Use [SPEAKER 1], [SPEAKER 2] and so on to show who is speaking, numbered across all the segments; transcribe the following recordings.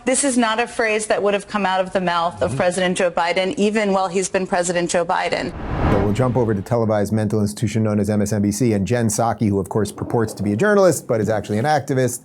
[SPEAKER 1] this is not a phrase that would have come out of the mouth of President Joe Biden, even while he's been President Joe Biden.
[SPEAKER 2] So we'll jump over to televised mental institution known as MSNBC, and Jen Psaki, who of course purports to be a journalist but is actually an activist.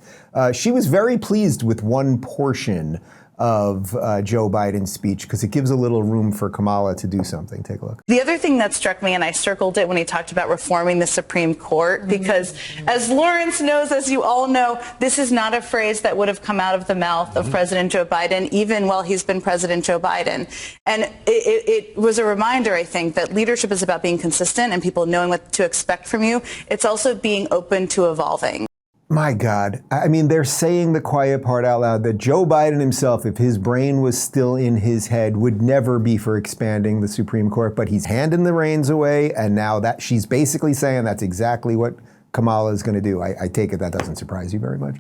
[SPEAKER 2] She was very pleased with one portion of Joe Biden's speech because it gives a little room for Kamala to do something. Take a look.
[SPEAKER 1] The other thing that struck me, and I circled it when he talked about reforming the Supreme Court, because as Lawrence knows, as you all know, this is not a phrase that would have come out of the mouth of President Joe Biden, even while he's been President Joe Biden. And it was a reminder, I think, that leadership is about being consistent and people knowing what to expect from you. It's also being open to evolving.
[SPEAKER 2] My God. I mean, they're saying the quiet part out loud that Joe Biden himself, if his brain was still in his head, would never be for expanding the Supreme Court, but he's handing the reins away, and now that she's basically saying that's exactly what Kamala is going to do. I take it that doesn't surprise you very much.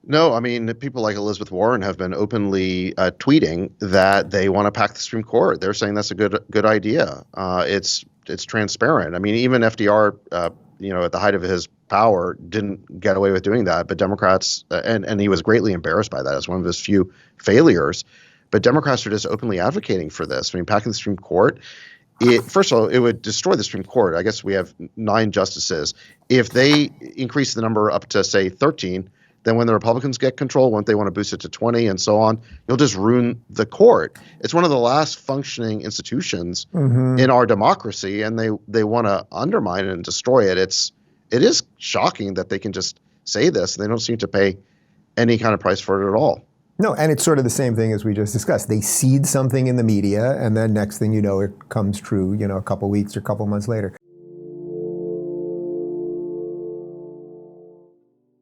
[SPEAKER 3] No, I mean, people like Elizabeth Warren have been openly tweeting that they want to pack the Supreme Court. They're saying that's a good idea. It's transparent. I mean, even FDR, at the height of his power, didn't get away with doing that. But Democrats, and he was greatly embarrassed by that as one of his few failures. But Democrats are just openly advocating for this. I mean, packing the Supreme Court, first of all, it would destroy the Supreme Court. I guess we have 9 justices. If they increase the number up to, say, 13, then when the Republicans get control, won't they want to boost it to 20 and so on? You'll just ruin the court. It's one of the last functioning institutions in our democracy, and they want to undermine it and destroy it. It is shocking that they can just say this. They don't seem to pay any kind of price for it at all.
[SPEAKER 2] No, and it's sort of the same thing as we just discussed. They seed something in the media, and then next thing you know, it comes true, a couple weeks or a couple months later.